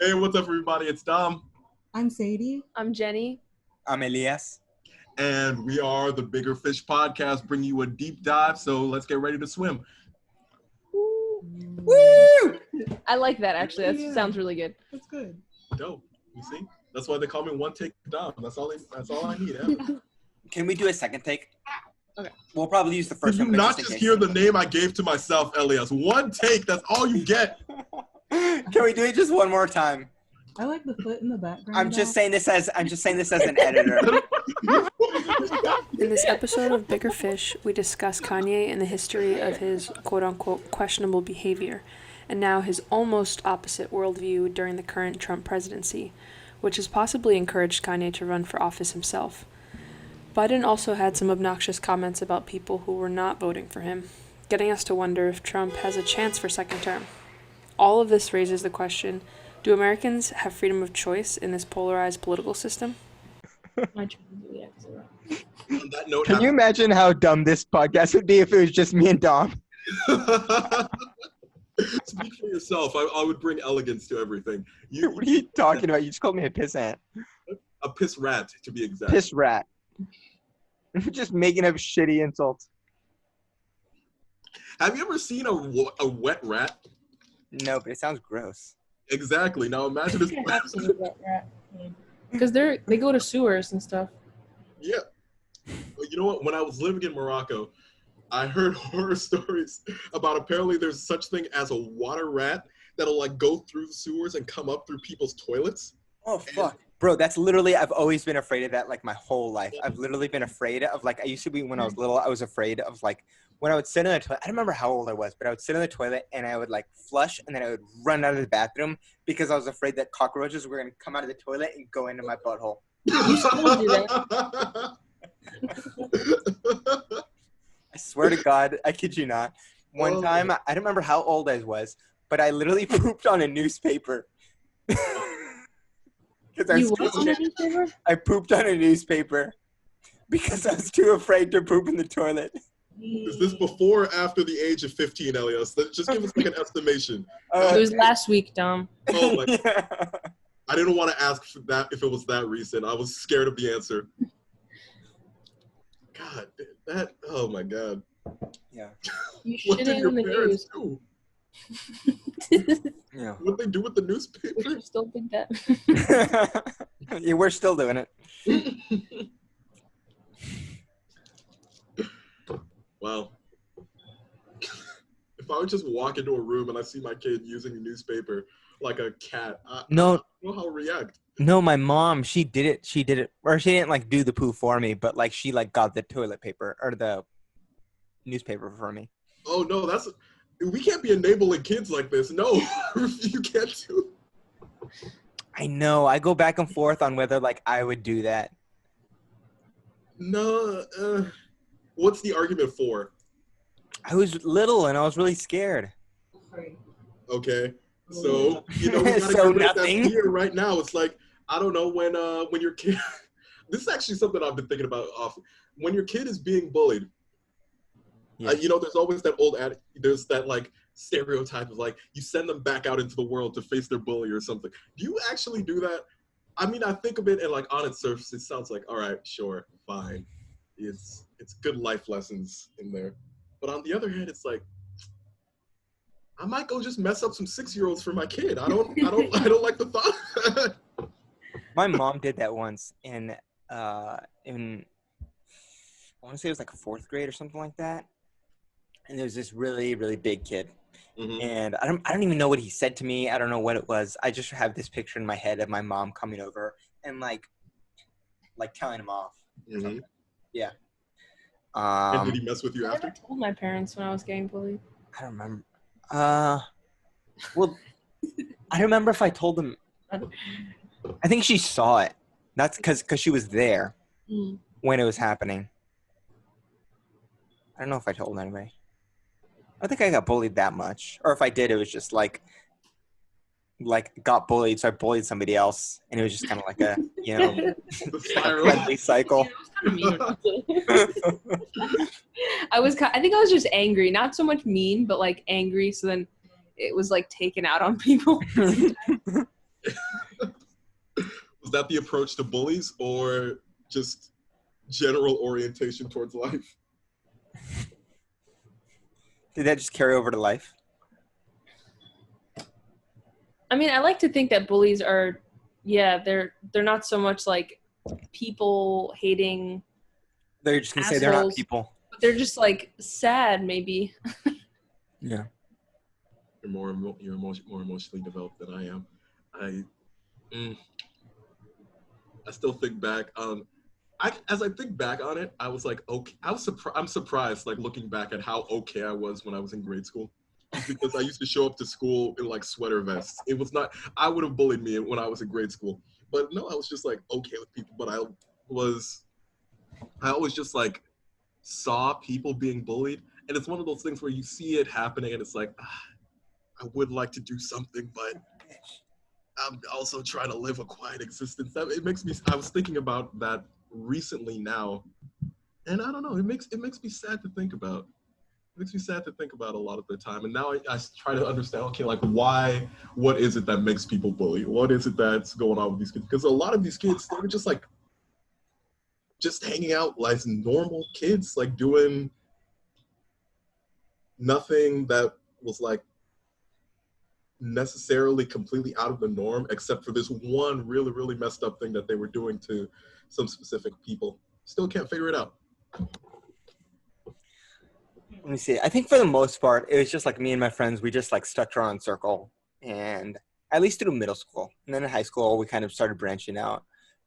Hey, what's up, everybody? It's Dom. I'm Sadie. I'm Jenny. I'm Elias. And we are the Bigger Fish Podcast, bringing you a deep dive. So let's get ready to swim. Woo! I like that, actually. That sounds really good. That's good. Dope. You see? That's why they call me One Take Dom. That's all I need. Yeah. Can we do a second take? Okay. We'll probably use the first Did one. you not just hear the name I gave to myself, Elias? One take. That's all you get. Can we do it just one more time? I like the foot in the background. I'm just saying this as an editor. In this episode of Bigger Fish, we discuss Kanye and the history of his quote-unquote questionable behavior, and now his almost opposite worldview during the current Trump presidency, which has possibly encouraged Kanye to run for office himself. Biden also had some obnoxious comments about people who were not voting for him, getting us to wonder if Trump has a chance for second term. All of this raises the question, do Americans have freedom of choice in this polarized political system? My turn. Yeah, On that note, Can you imagine how dumb this podcast would be if it was just me and Dom? Speak for yourself. I would bring elegance to everything. What are you talking about? You just called me a pissant. A piss rat, to be exact. Piss rat. Just making up shitty insults. Have you ever seen a wet rat? No, but it sounds gross. Exactly. Now imagine this. Because they go to sewers and stuff. Yeah. But you know what? When I was living in Morocco, I heard horror stories about apparently there's such thing as a water rat that'll like go through the sewers and come up through people's toilets. Oh, fuck. Bro, that's literally, I've always been afraid of that, like, my whole life. I've literally been afraid of, like, I used to be, when I was little, I was afraid of, like, when I would sit in the toilet, I don't remember how old I was, but I would sit in the toilet, and I would, like, flush, and then I would run out of the bathroom, because I was afraid that cockroaches were going to come out of the toilet and go into my butthole. You still do that. I swear to God, I kid you not. One time, I don't remember how old I was, but I literally pooped on a newspaper. I pooped on a newspaper because I was too afraid to poop in the toilet. Is this before or after the age of 15, Elias? Just give us like an estimation. It was last week, Dom. Oh my! Yeah. I didn't want to ask for that if it was that recent. I was scared of the answer. God, that! Oh my God! Yeah. You What shit did in your the parents news. do? Yeah. What they do with the We newspaper? should still think that. Yeah, we're still doing it. Wow. If I would just walk into a room and I see my kid using a newspaper like a cat, I don't know how to react. No, my mom, she did it, or she didn't, like, do the poo for me, but, like, she, like, got the toilet paper, or the newspaper for me. Oh, no, we can't be enabling kids like this. No, you can't do. I know, I go back and forth on whether, like, I would do that. No, what's the argument for? I was little, and I was really scared. Okay, so, you know, we gotta So get rid of that nothing. fear right now. It's like, I don't know, when your kid, this is actually something I've been thinking about often. When your kid is being bullied, Yeah. you know, there's always that there's that like stereotype of like, you send them back out into the world to face their bully or something. Do you actually do that? I mean, I think of it and like on its surface, it sounds like, all right, sure, fine. It's good life lessons in there. But on the other hand, it's like, I might go just mess up some 6-year-olds for my kid. I don't like the thought. My mom did that once in I want to say it was like a 4th grade or something like that. And there was this really, really big kid. Mm-hmm. And I don't even know what he said to me. I don't know what it was. I just have this picture in my head of my mom coming over and like telling him off. Mm-hmm. Yeah. And did he mess with you I after? never told my parents when I was getting bullied. I don't remember. Well, I don't remember if I told them. I think she saw it. That's because she was there when it was happening. I don't know if I told anybody. I don't think I got bullied that much. Or if I did, it was just like got bullied, so I bullied somebody else. And it was just kind of like a, you know, The spiral. friendly cycle. I think I was just angry. Not so much mean, but like angry. So then it was like taken out on people. that the approach to bullies or just general orientation towards life? Did that just carry over to life? I mean, I like to think that bullies are, they're not so much like people hating They're just gonna say they're not assholes, people. but they're just like sad, maybe. Yeah. You're more emotionally developed than I am. I still think back. As I think back on it, I was like, okay. I'm surprised, like looking back at how okay I was when I was in grade school, just because I used to show up to school in like sweater vests. It was not. I would have bullied me when I was in grade school, but no, I was just like okay with people. But I always just like saw people being bullied, and it's one of those things where you see it happening, and it's like, I would like to do something, but I'm also trying to live a quiet existence. It makes me. I was thinking about that recently now, and I don't know. It makes me sad to think about. It makes me sad to think about a lot of the time. And now I try to understand. Okay, like why? What is it that makes people bully? What is it that's going on with these kids? Because a lot of these kids, they were just like, just hanging out like normal kids, like doing nothing that was like necessarily completely out of the norm, except for this one really, really messed up thing that they were doing to some specific people. Still can't figure it out. Let me see. I think for the most part, it was just like me and my friends, we just like stuck to our own circle, and at least through middle school. And then in high school, we kind of started branching out.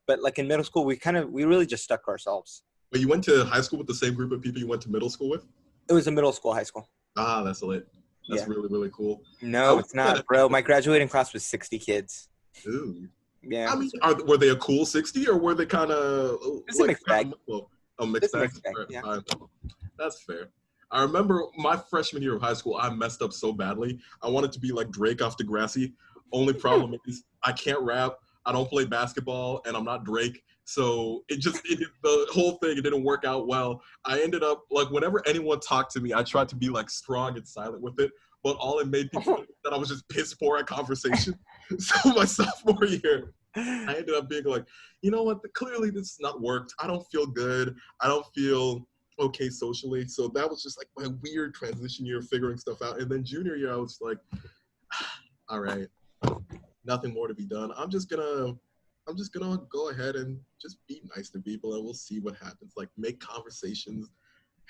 But like in middle school, we really just stuck to ourselves. But you went to high school with the same group of people you went to middle school with? It was a middle school, high school. Ah, that's lit. That's really, really cool. No, it's not, bro. My graduating class was 60 kids. Ooh. Yeah. I mean, were they a cool 60 or were they kind of It's a mixed bag. A mixed bag? Yeah. That's fair. I remember my freshman year of high school, I messed up so badly. I wanted to be like Drake off Degrassi. Only problem is I can't rap, I don't play basketball, and I'm not Drake. So the whole thing, it didn't work out well. I ended up, like, whenever anyone talked to me, I tried to be like strong and silent with it, but all it made people think that I was just piss poor at conversation. So my sophomore year, I ended up being like, you know what, clearly this has not worked. I don't feel good. I don't feel okay socially. So that was just like my weird transition year, figuring stuff out. And then junior year, I was like, all right, nothing more to be done. I'm just gonna go ahead and just be nice to people, and we'll see what happens. Like, make conversations,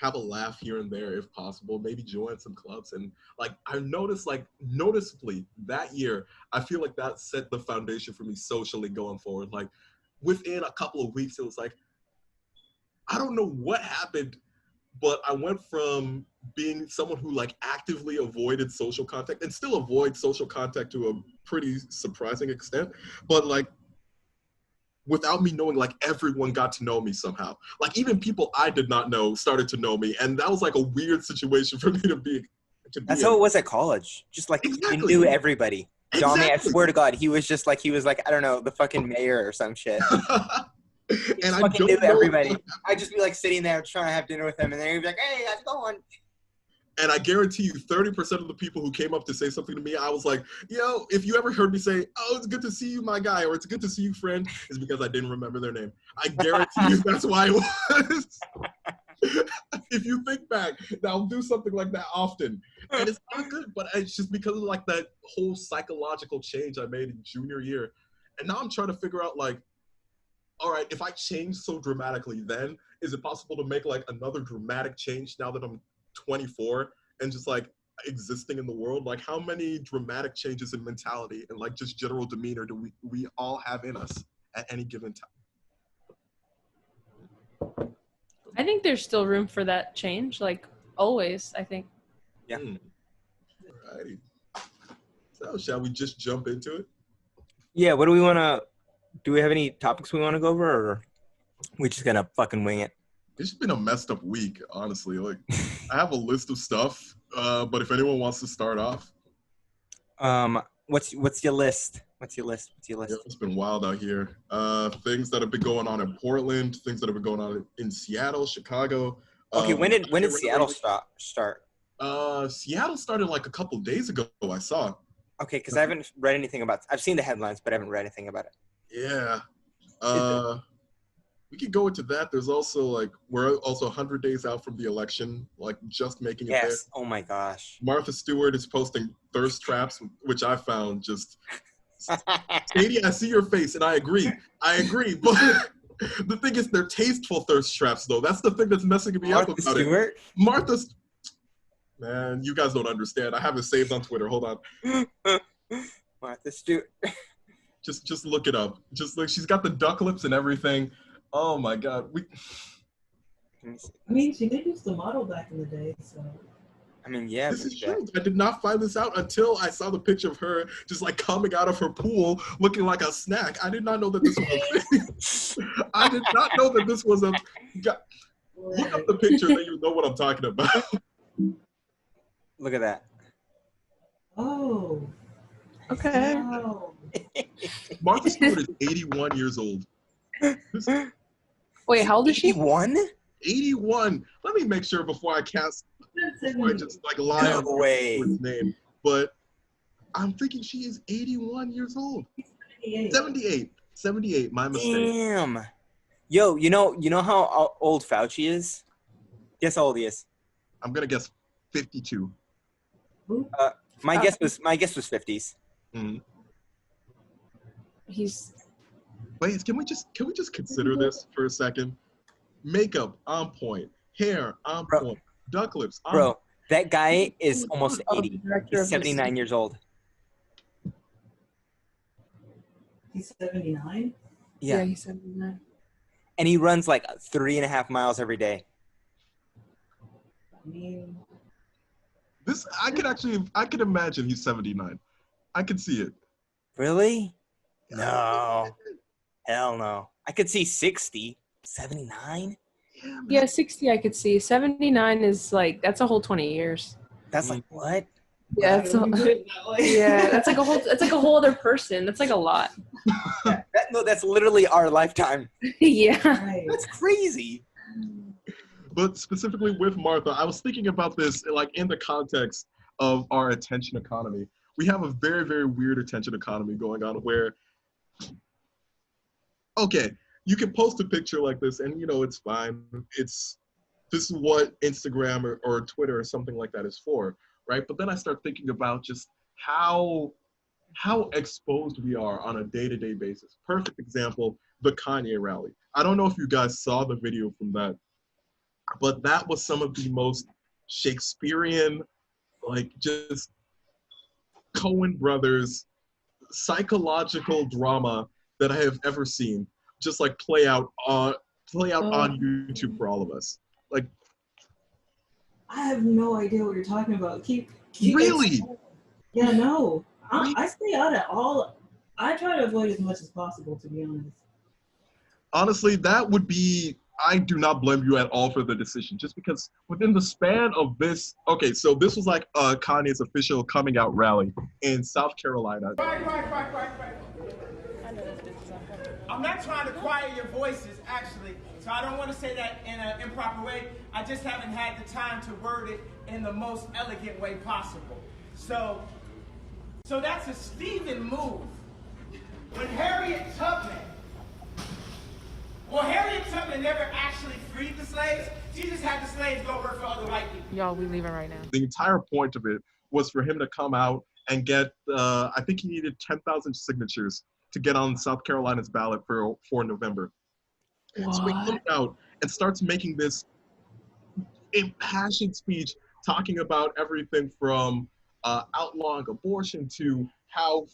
have a laugh here and there if possible, maybe join some clubs. And like, I noticed, like, noticeably that year, I feel like that set the foundation for me socially going forward. Like, within a couple of weeks, it was like, I don't know what happened, but I went from being someone who like actively avoided social contact and still avoid social contact to a pretty surprising extent, but like without me knowing, like everyone got to know me somehow. Like even people I did not know started to know me, and that was like a weird situation for me to be. That's how it was at college. Just like you knew everybody. Dommy, I swear to God, he was like, I don't know, the fucking mayor or some shit. And I fucking knew everybody. I'd just be like sitting there trying to have dinner with him, and then he'd be like, "Hey, how's it going?" And I guarantee you, 30% of the people who came up to say something to me, I was like, yo, if you ever heard me say, oh, it's good to see you, my guy, or it's good to see you, friend, is because I didn't remember their name. I guarantee you that's why it was. If you think back, I'll do something like that often. And it's not good, but it's just because of like that whole psychological change I made in junior year. And now I'm trying to figure out like, all right, if I change so dramatically then, is it possible to make like another dramatic change now that I'm 24 and just like existing in the world? Like how many dramatic changes in mentality and like just general demeanor do we all have in us at any given time? I think there's still room for that change, like always, I think. Yeah. Alrighty. So shall we just jump into it? Yeah, do we have any topics we want to go over, or we just gonna fucking wing it? It's been a messed up week, honestly. Like, I have a list of stuff, but if anyone wants to start off. What's your list? What's your list? Yeah, it's been wild out here. Things that have been going on in Portland, things that have been going on in Seattle, Chicago. Okay, when did Seattle start? Seattle started like a couple days ago, I saw. Okay, because I haven't read anything about. I've seen the headlines, but I haven't read anything about it. Yeah, We could go into that. There's also like we're also 100 days out from the election, like just making it there. Yes. Oh my gosh. Martha Stewart is posting thirst traps, which I found just. Sadie, I see your face, and I agree. But the thing is, they're tasteful thirst traps, though. That's the thing that's messing me up about Stewart? it. Martha Stewart. Man, you guys don't understand. I have it saved on Twitter. Hold on. Martha Stewart. Just look it up. Just look. She's got the duck lips and everything. Oh my God. I mean, she did used to model back in the day, so. I mean, yeah. This is true. I did not find this out until I saw the picture of her just like coming out of her pool looking like a snack. I did not know that this was a thing. I did not know that this was a. Look up the picture, then you know what I'm talking about. Look at that. Oh. Okay. Wow. Martha Stewart is 81 years old. Wait, how old is she? 81? 81. Let me make sure before I just like lie on No way. Stewart's name. But I'm thinking she is 81 years old. 78. 78. My mistake. Damn. Yo, you know how old Fauci is? Guess how old he is. I'm gonna guess 52. My guess was 50s. Mm-hmm. He's. Wait, can we just consider this for a second? Makeup on point, hair on point, duck lips on point. That guy is almost 80. Director He's of 79 years old. He's 79? Yeah, he's 79. And he runs like 3.5 miles every day. I mean, This I could imagine he's 79. I could see it. Really? No. Hell no. I could see 60. 79? Yeah, man. Yeah, 60 I could see. 79 is like, that's a whole 20 years. That's like what? Yeah, that's that's like a whole other person. That's like a lot. That's literally our lifetime. Yeah. right. That's crazy. But specifically with Martha, I was thinking about this like in the context of our attention economy. We have a very, very weird attention economy going on where, okay, you can post a picture like this and it's fine. This is what Instagram or Twitter or something like that is for, right? But then I start thinking about just how exposed we are on a day-to-day basis. Perfect example, the Kanye rally. I don't know if you guys saw the video from that, but that was some of the most Shakespearean, like just Coen brothers psychological drama that I have ever seen. Just like play out on YouTube for all of us. Like, I have no idea what you're talking about. Keep really? Yeah, no. I stay out of all. I try to avoid as much as possible, to be honest. Honestly, that would be. I do not blame you at all for the decision, just because within the span of this. Okay, so this was like Kanye's official coming out rally in South Carolina. Right. I'm not trying to quiet your voices, actually, so I don't want to say that in an improper way. I just haven't had the time to word it in the most elegant way possible. So that's a Stephen move. When Harriet Tubman never actually freed the slaves. She just had the slaves go work for other white people. Y'all, we leaving right now. The entire point of it was for him to come out and get, I think he needed 10,000 signatures to get on South Carolina's ballot for November. What? So he comes out and starts making this impassioned speech talking about everything from outlawing abortion to how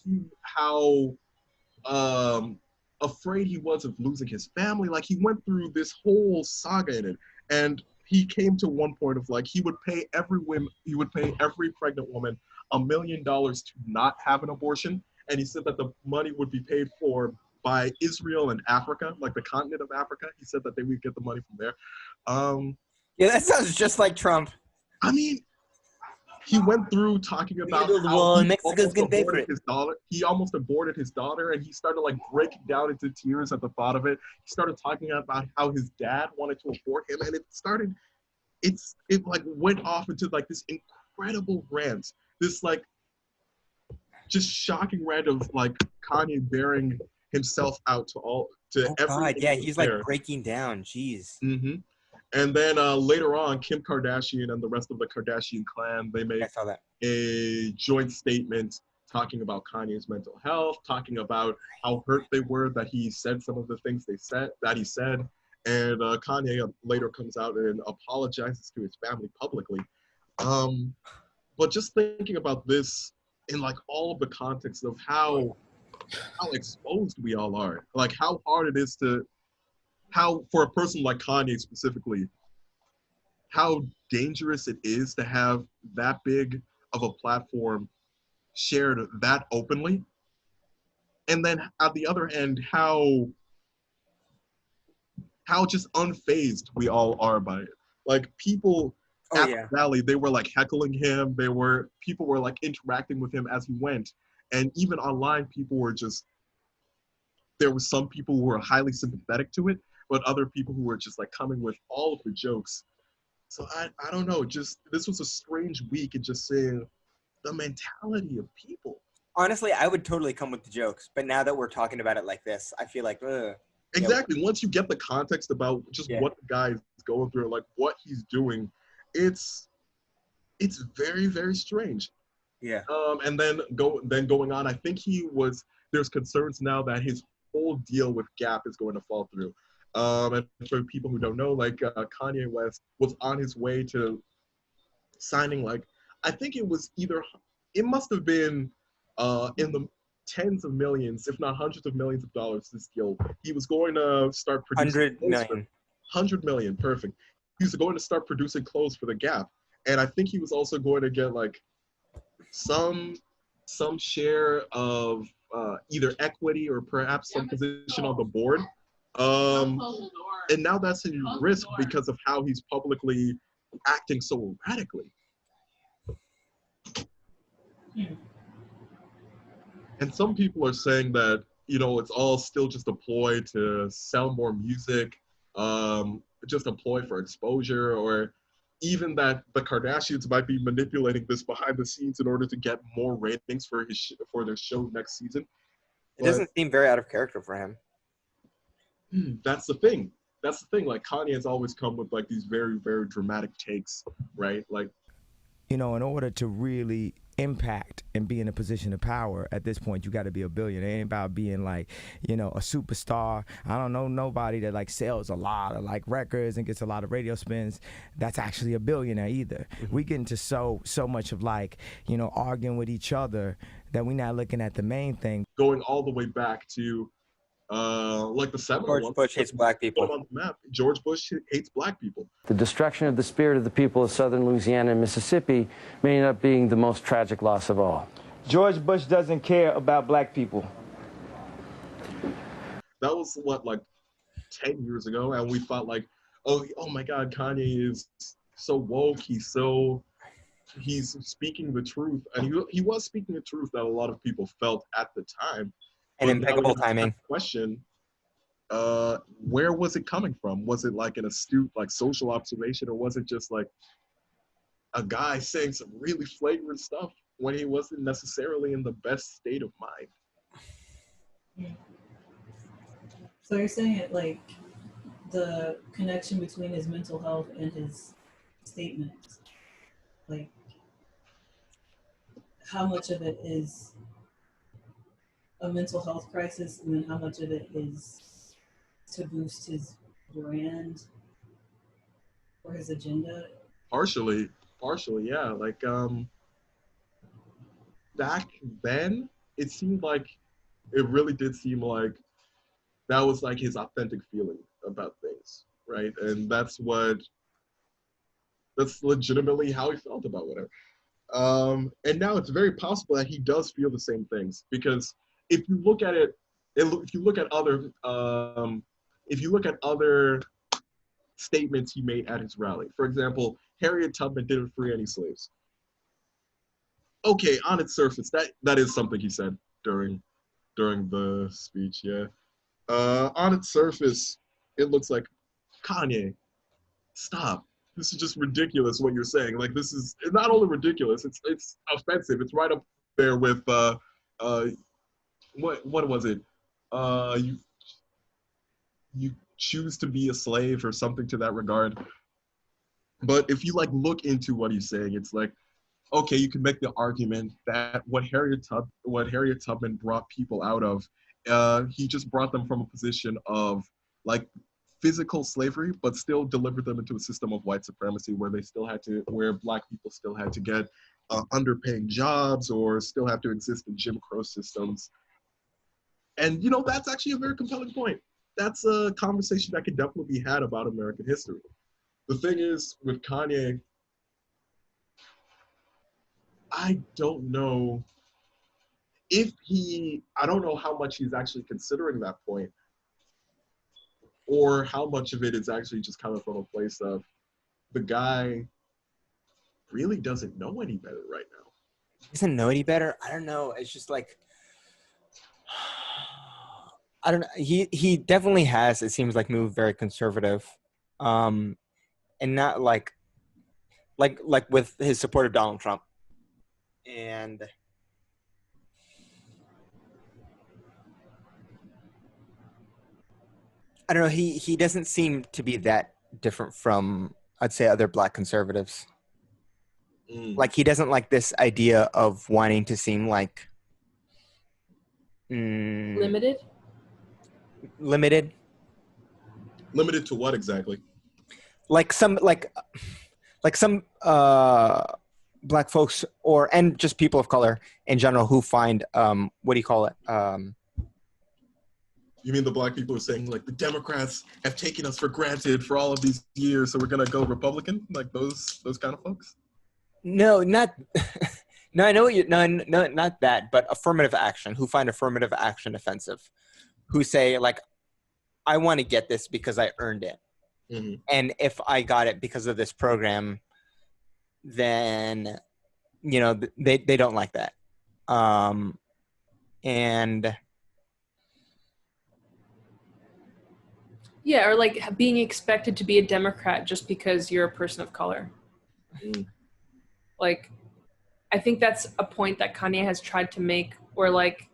afraid he was of losing his family. Like, he went through this whole saga in it, and he came to one point of like he would pay every pregnant woman $1 million to not have an abortion, and he said that the money would be paid for by Israel and Africa, like the continent of Africa. He said that they would get the money from there. Yeah, that sounds just like Trump. I mean, he went through talking about how Mexico's gonna pay for it. He almost aborted his daughter, and he started like breaking down into tears at the thought of it. He started talking about how his dad wanted to abort him, and it like went off into like this incredible rant, this like just shocking rant of like Kanye bearing himself out to Oh everyone God, yeah, who was he's like there. breaking down. Jeez. Hmm. And then later on, Kim Kardashian and the rest of the Kardashian clan, they made I saw that. a joint statement talking about Kanye's mental health, talking about how hurt they were that he said some of the things he said. And Kanye later comes out and apologizes to his family publicly. But just thinking about this in like all of the context of how exposed we all are, like how hard it is to, how for a person like Kanye specifically, how dangerous it is to have that big of a platform shared that openly. And then at the other end, how just unfazed we all are by it. Like people Oh at yeah. the rally, they were like heckling him. People were like interacting with him as he went. And even online, there were some people who were highly sympathetic to it, but other people who were just like coming with all of the jokes. So I don't know, just this was a strange week and just seeing the mentality of people. Honestly, I would totally come with the jokes, but now that we're talking about it like this, I feel like, ugh. Exactly. Yeah. Once you get the context about just what the guy is going through, like what he's doing, it's very, very strange. Yeah. And then going on, I think there's concerns now that his whole deal with Gap is going to fall through. And for people who don't know, like Kanye West was on his way to signing, like, I think it must have been in the tens of millions, if not hundreds of millions of dollars, this deal. He was going to start producing 100 million. 100 million, perfect. He was going to start producing clothes for the Gap. And I think he was also going to get like some share of either equity or perhaps some position on the board. And now that's in risk because of how he's publicly acting so erratically. And some people are saying that, it's all still just a ploy to sell more music, just a ploy for exposure, or even that the Kardashians might be manipulating this behind the scenes in order to get more ratings for their show next season. It doesn't seem very out of character for him. That's the thing. Like Kanye has always come with like these very, very dramatic takes, right? Like, in order to really impact and be in a position of power at this point, you got to be a billionaire. It ain't about being like, a superstar. I don't know nobody that like sells a lot of like records and gets a lot of radio spins that's actually a billionaire either. Mm-hmm. We get into so much of like, arguing with each other that we're not looking at the main thing. Going all the way back to like the Seminole George Bush hates black people. On the map, George Bush hates black people. The destruction of the spirit of the people of southern Louisiana and Mississippi may end up being the most tragic loss of all. George Bush doesn't care about black people. That was like 10 years ago, and we thought like, oh my God, Kanye is so woke. He's speaking the truth, and he was speaking the truth that a lot of people felt at the time. And impeccable timing. Question, where was it coming from? Was it like an astute like social observation, or was it just like a guy saying some really flagrant stuff when he wasn't necessarily in the best state of mind? So you're saying it like the connection between his mental health and his statements, like how much of it is a mental health crisis, and then how much of it is to boost his brand or his agenda? Partially, yeah. Like, back then, it really did seem like that was like his authentic feeling about things, right? And that's legitimately how he felt about whatever. And now it's very possible that he does feel the same things, because if you look at it, if you look at other statements he made at his rally, for example, Harriet Tubman didn't free any slaves. Okay, on its surface, that is something he said during the speech. Yeah, on its surface, it looks like, Kanye, stop. This is just ridiculous what you're saying. Like, this is not only ridiculous, it's offensive. It's right up there with what was it? you choose to be a slave or something to that regard. But if you like look into what he's saying, it's like, okay, you can make the argument that what Harriet Tubman brought people out of, he just brought them from a position of like physical slavery, but still delivered them into a system of white supremacy where black people still had to get underpaying jobs or still have to exist in Jim Crow systems. And that's actually a very compelling point. That's a conversation that could definitely be had about American history. The thing is, with Kanye, I don't know I don't know how much he's actually considering that point, or how much of it is actually just coming from a place of the guy really doesn't know any better right now. He doesn't know any better. I don't know. It's just like, I don't know. He definitely has, it seems like, moved very conservative, and not like with his support of Donald Trump. And I don't know. He doesn't seem to be that different from, I'd say, other black conservatives. Like, he doesn't like this idea of wanting to seem like Limited. Limited to what exactly? Like some black folks and just people of color in general who find what do you call it? You mean the black people are saying like the Democrats have taken us for granted for all of these years, so we're gonna go Republican? Like those kind of folks? No, not. No, I know what you. No, not that. But affirmative action. Who find affirmative action offensive? Who say like, I want to get this because I earned it, and if I got it because of this program, then they don't like that, and Yeah, or like being expected to be a Democrat just because you're a person of color. Like, I think that's a point that Kanye has tried to make, where like,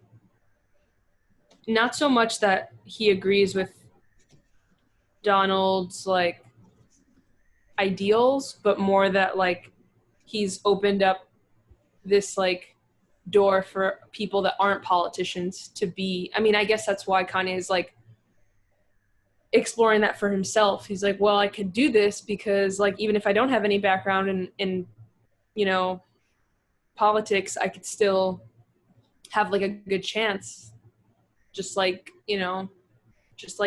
not so much that he agrees with Donald's like ideals, but more that like he's opened up this like door for people that aren't politicians to be. I mean, I guess that's why Kanye is like exploring that for himself. He's like, well, I could do this because like, even if I don't have any background in politics, I could still have like a good chance, just like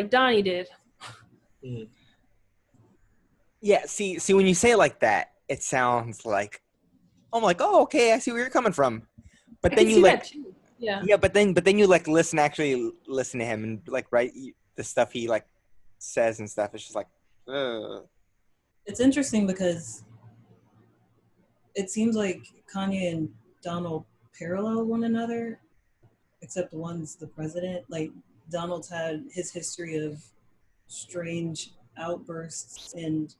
Donnie did. Yeah, see when you say it like that, it sounds like, I'm like, oh, okay, I see where you're coming from. But then you like, yeah, but then you like listen to him and like write the stuff he like says and stuff. It's just like, ugh. It's interesting because it seems like Kanye and Donald parallel one another, except one's the president. Like, Donald's had his history of strange outbursts and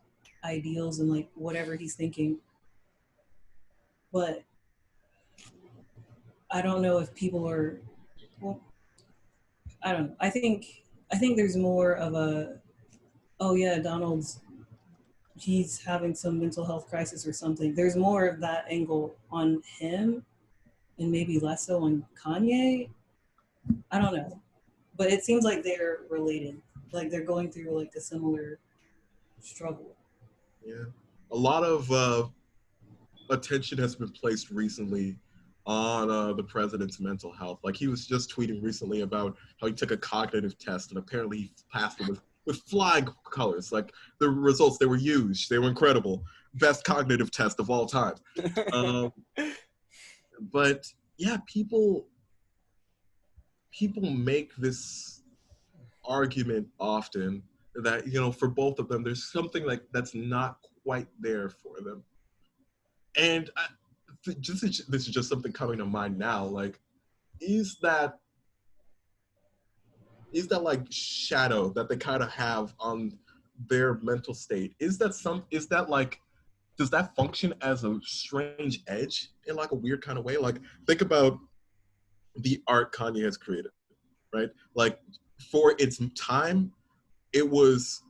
ideals and like whatever he's thinking. But I don't know if people are, well, I don't know. I think there's more of a, oh yeah, he's having some mental health crisis or something. There's more of that angle on him and maybe less so on Kanye. I don't know. But it seems like they're related. Like they're going through like a similar struggle. Yeah. A lot of attention has been placed recently on the president's mental health. Like, he was just tweeting recently about how he took a cognitive test and apparently he passed it with flying colors. Like, the results, they were huge. They were incredible. Best cognitive test of all time. But yeah, people make this argument often that, for both of them, there's something like that's not quite there for them. And this is just something coming to mind now. Like, is that like shadow that they kind of have on their mental state? Does that function as a strange edge in like a weird kind of way? Like, think about the art Kanye has created, right? Like, for its time, it was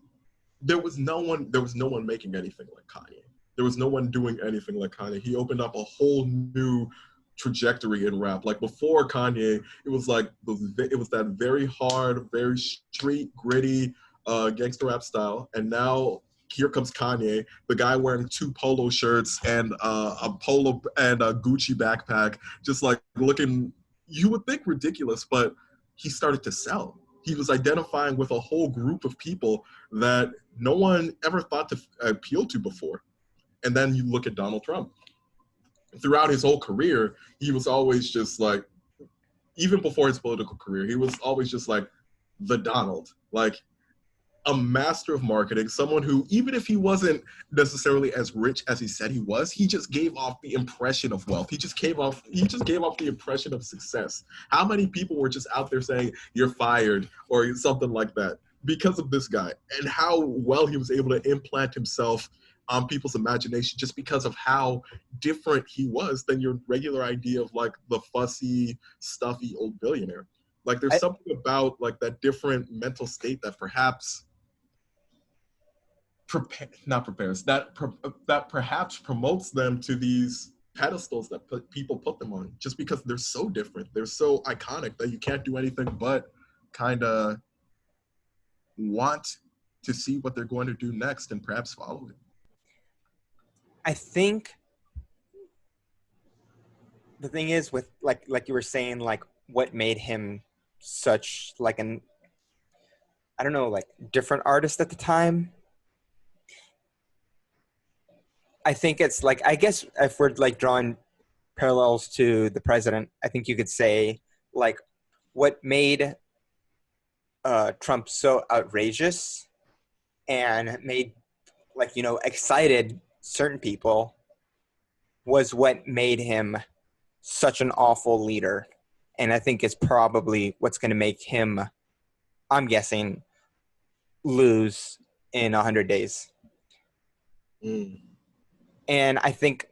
there was no one making anything like Kanye. There was no one doing anything like Kanye. He opened up a whole new trajectory in rap. Like before Kanye, it was like it was that very hard, very street gritty gangster rap style, and now here comes Kanye, the guy wearing 2 polo shirts and a polo and a Gucci backpack, just like looking, you would think ridiculous, but he started to sell. He was identifying with a whole group of people that no one ever thought to appeal to before. And then you look at Donald Trump. Throughout his whole career, he was always just like, even before his political career, he was always just like the Donald, like a master of marketing, someone who, even if he wasn't necessarily as rich as he said he was, he just gave off the impression of wealth. He just gave off the impression of success. How many people were just out there saying, "You're fired," or something like that because of this guy, and how well he was able to implant himself on people's imagination just because of how different he was than your regular idea of like the fussy, stuffy old billionaire. Like there's something about like that different mental state that perhaps that perhaps promotes them to these pedestals that people put them on, just because they're so different, they're so iconic that you can't do anything but kind of want to see what they're going to do next and perhaps follow it. I think the thing is with like you were saying, like what made him such like an, I don't know, like different artist at the time. I think it's like, I guess if we're like drawing parallels to the president, I think you could say like what made Trump so outrageous and made like, you know, excited certain people was what made him such an awful leader. And I think it's probably what's going to make him, I'm guessing, lose in 100 days. Mm. And I think,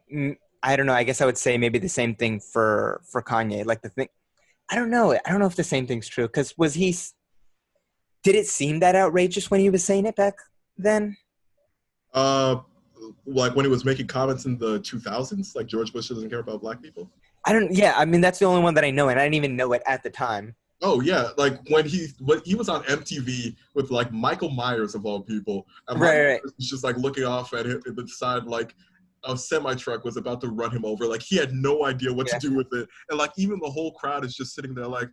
I don't know, I guess I would say maybe the same thing for Kanye. Like the thing, I don't know if the same thing's true. Because did it seem that outrageous when he was saying it back then? Like when he was making comments in the 2000s, like George Bush doesn't care about black people? I mean, that's the only one that I know, and I didn't even know it at the time. Oh yeah, like when he was on MTV with like Michael Myers of all people, and Right. was just like looking off at him at the side, like a semi truck was about to run him over. Like he had no idea what to do with it, and like even the whole crowd is just sitting there like,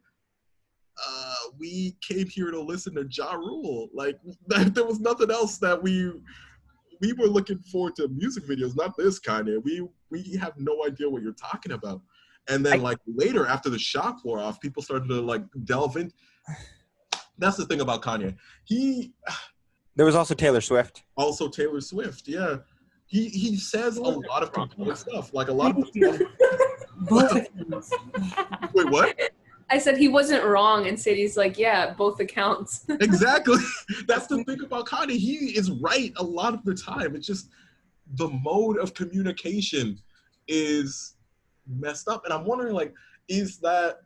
we came here to listen to Ja Rule. Like there was nothing else that we were looking forward to music videos, not this Kanye. We have no idea what you're talking about. And then like later, after the shock wore off, people started to like delve in. That's the thing about Kanye. There was also Taylor Swift. Also Taylor Swift, yeah. He says a lot of compelling stuff. Like a lot of both accounts. Wait, what? I said he wasn't wrong, and Sadie's like, yeah, both accounts. Exactly. That's the thing about Kanye. He is right a lot of the time. It's just the mode of communication is messed up. And I'm wondering, like, is that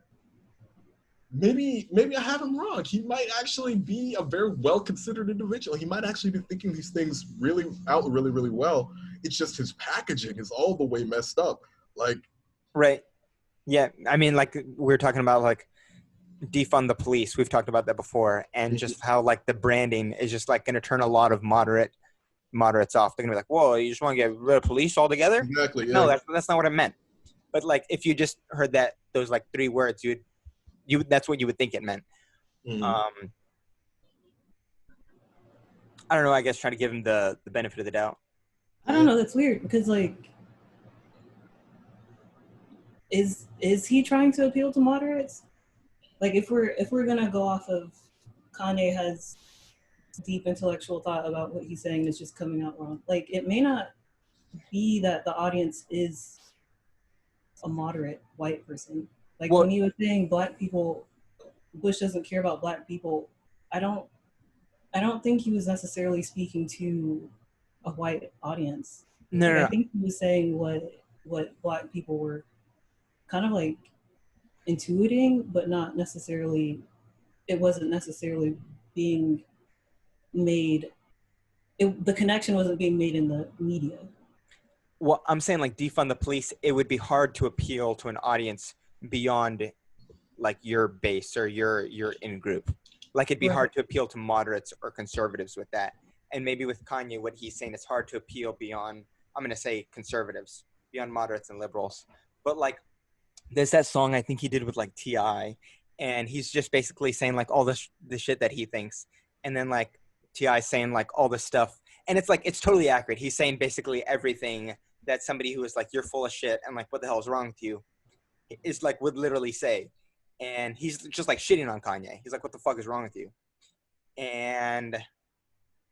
maybe I have him wrong. He might actually be a very well-considered individual. He might actually be thinking these things really well. It's just his packaging is all the way messed up. Like, right. Yeah, I mean, like we were talking about, like defund the police. We've talked about that before, and just how like the branding is just like going to turn a lot of moderates off. They're gonna be like, "Whoa, you just want to get rid of police altogether?" Exactly. Yeah. No, that's not what I meant. But like, if you just heard those like 3 words, that's what you would think it meant. Mm-hmm. I don't know. I guess trying to give him the benefit of the doubt. I don't know. That's weird because like. Is he trying to appeal to moderates? Like if we're gonna go off of Kanye has deep intellectual thought about what he's saying is just coming out wrong. Like it may not be that the audience is a moderate white person. Like when he was saying black people, Bush doesn't care about black people. I don't think he was necessarily speaking to a white audience. No. I think he was saying what black people were kind of like intuiting, but not necessarily, it wasn't necessarily being made. The connection wasn't being made in the media. Well, I'm saying like defund the police, it would be hard to appeal to an audience beyond like your base or your in group. Like it'd be Right. hard to appeal to moderates or conservatives with that. And maybe with Kanye, what he's saying, it's hard to appeal beyond, I'm going to say conservatives, beyond moderates and liberals. But like there's that song I think he did with like T.I. and he's just basically saying like all the shit that he thinks. And then like T.I. saying like all this stuff. And it's like, it's totally accurate. He's saying basically everything that somebody who is like, you're full of shit and like, what the hell is wrong with you is like, would literally say. And he's just like shitting on Kanye. He's like, what the fuck is wrong with you? And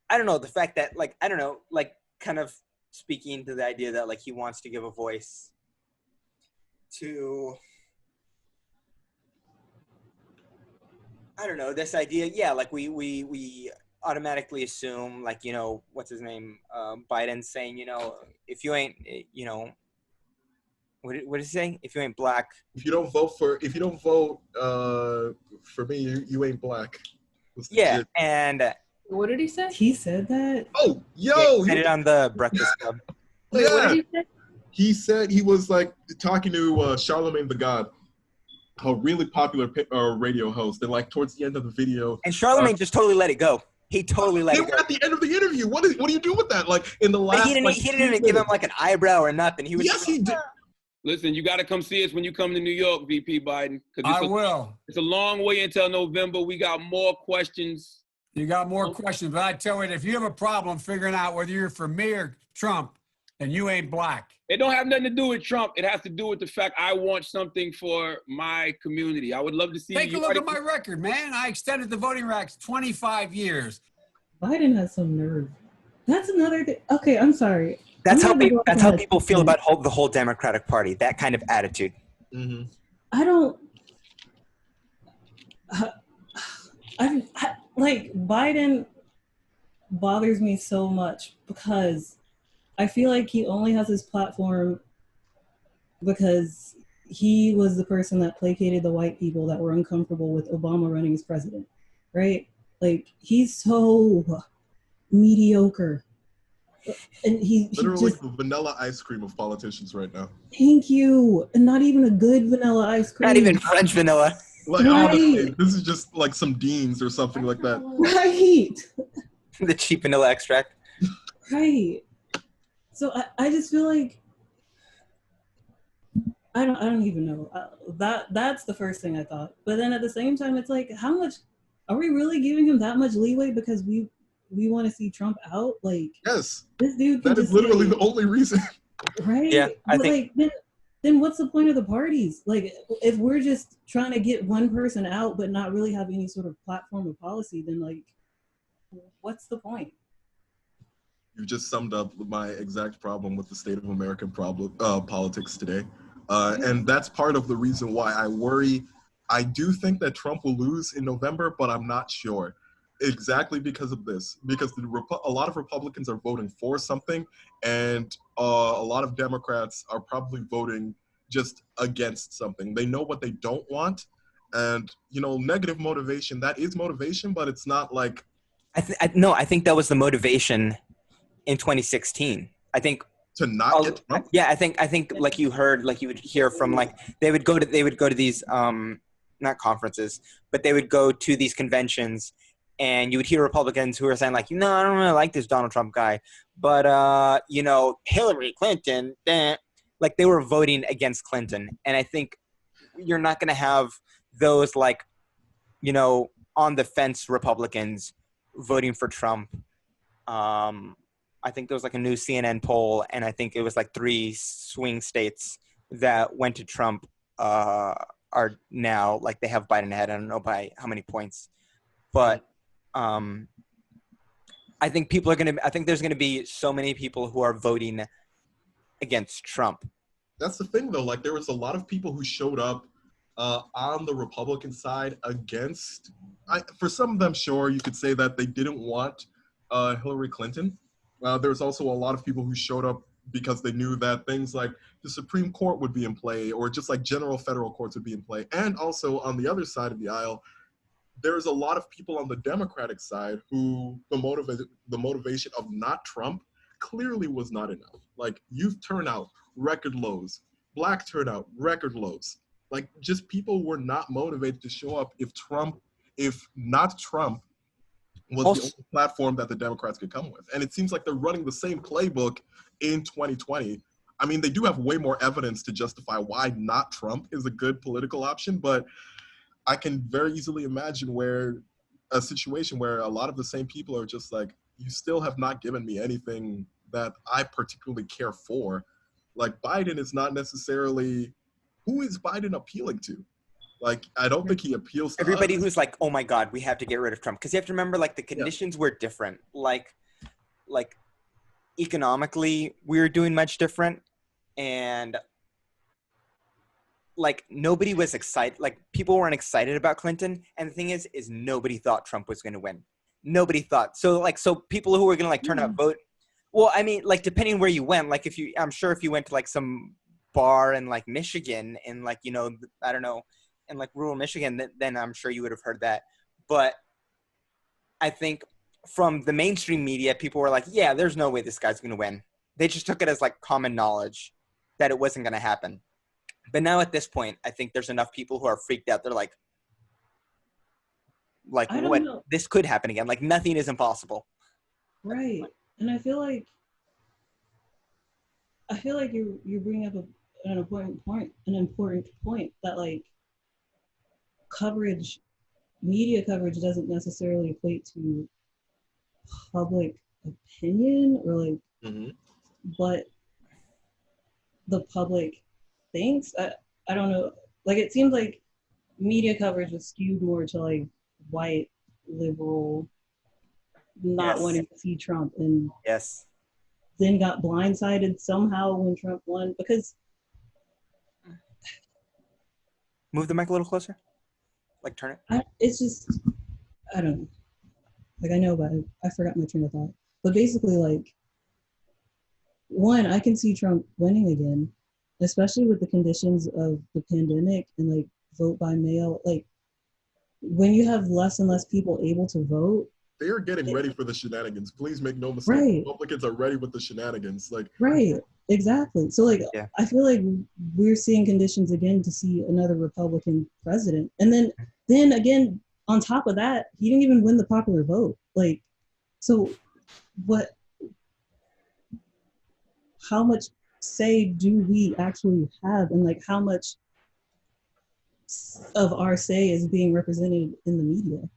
I don't know, the fact that like, I don't know, like kind of speaking to the idea that like he wants to give a voice to, I don't know, this idea. Yeah. Like we automatically assume like, you know, what's his name? Biden saying, you know, if you ain't, you know, what is he saying? If you ain't black, if you don't vote for me, you ain't black. Yeah, shit. and What did he say? He said that. Oh, yo, yeah, he said it on the Breakfast Club. Wait, yeah. what did he say? He said he was like talking to Charlemagne the God, a really popular radio host, and like towards the end of the video, And Charlemagne just totally let it go. He totally let they it were go. at the end of the interview. What do you do with that? Like in the last, He didn't even give him like an eyebrow or nothing. He was yes, he did. Listen, you got to come see us when you come to New York, VP Biden. I will. It's a long way until November. We got more questions. You got more questions, but I tell you, if you have a problem figuring out whether you're for me or Trump, then you ain't black. It don't have nothing to do with Trump. It has to do with the fact I want something for my community. I would love to see Take you. a look at my record, man. I extended the voting rights 25 years. Biden has some nerve. That's another thing. Okay, I'm sorry. That's how people feel about the whole Democratic Party. That kind of attitude. Mm-hmm. I don't. I like Biden bothers me so much because I feel like he only has his platform because he was the person that placated the white people that were uncomfortable with Obama running as president, right? Like he's so mediocre. And he Literally just, the vanilla ice cream of politicians right now. thank you. And not even a good vanilla ice cream. Not even French vanilla. Like Right. honestly, this is just like some Deans or something like that. Right. The cheap vanilla extract. Right. So I just feel like I don't even know. That's the first thing I thought. But then at the same time, it's like, how much are we really giving him that much leeway because we want to see Trump out? Like, Yes, this dude can that is just literally say, the only reason. right? Yeah, I But think- like then what's the point of the parties? Like, if we're just trying to get one person out but not really have any sort of platform or policy, then like, what's the point? You just summed up my exact problem with the state of American politics today. And that's part of the reason why I worry. I do think that Trump will lose in November, but I'm not sure. Exactly because of this. Because a lot of Republicans are voting for something, and a lot of Democrats are probably voting just against something. They know what they don't want, and, you know, negative motivation, that is motivation, but it's not like... I think that was the motivation in 2016. I think to not get Trump? Yeah, I think like you would hear from like they would go to these not conferences, but they would go to these conventions, and you would hear Republicans who are saying like, no, I don't really like this Donald Trump guy, but you know, Hillary Clinton, like they were voting against Clinton, and I think you're not going to have those like, you know, on the fence Republicans voting for Trump. I think there was like a new CNN poll, and I think it was like 3 swing states that went to Trump are now like they have Biden ahead. I don't know by how many points, but I think there's going to be so many people who are voting against Trump. That's the thing though. Like there was a lot of people who showed up on the Republican side against. For some of them, sure, you could say that they didn't want Hillary Clinton. There was also a lot of people who showed up because they knew that things like the Supreme Court would be in play, or just like general federal courts would be in play. And also on the other side of the aisle, there's a lot of people on the Democratic side who the motivation of not Trump clearly was not enough. Like youth turnout, record lows, black turnout, record lows. Like just people were not motivated to show up if not Trump was the only platform that the Democrats could come with. And it seems like they're running the same playbook in 2020. I mean, they do have way more evidence to justify why not Trump is a good political option, but I can very easily imagine where a situation where a lot of the same people are just like, you still have not given me anything that I particularly care for. Like Biden is not necessarily, who is Biden appealing to? Like, I don't think he appeals to Everybody us. who's like, oh my God, we have to get rid of Trump. Because you have to remember, like, the conditions were different. Like economically, we were doing much different. And like nobody was excited. Like people weren't excited about Clinton. And the thing is nobody thought Trump was going to win. Nobody thought. So people who were going to like turn out vote. Well, I mean, like depending where you went, like I'm sure if you went to like some bar in like Michigan and like, you know, I don't know, in like rural Michigan, then I'm sure you would have heard that. But I think from the mainstream media, people were like, yeah, there's no way this guy's going to win. They just took it as like common knowledge that it wasn't going to happen. But now at this point, I think there's enough people who are freaked out. They're like what? Know. This could happen again. Like nothing is impossible. Right. And I feel like you bring up an important point that like media coverage doesn't necessarily equate to public opinion or like what the public thinks. I don't know. Like it seems like media coverage was skewed more to like white liberal not wanting to see Trump and then got blindsided somehow when Trump won because move the mic a little closer. Like turn it. It's just I don't know. Like I know, but I forgot my train of thought. But basically, like one, I can see Trump winning again, especially with the conditions of the pandemic and like vote by mail. Like when you have less and less people able to vote. They are getting ready for the shenanigans. Please make no mistake. Right. Republicans are ready with the shenanigans. Like right, exactly. So like I feel like we're seeing conditions again to see another Republican president. And then again, on top of that, he didn't even win the popular vote. Like, so how much say do we actually have and like how much of our say is being represented in the media?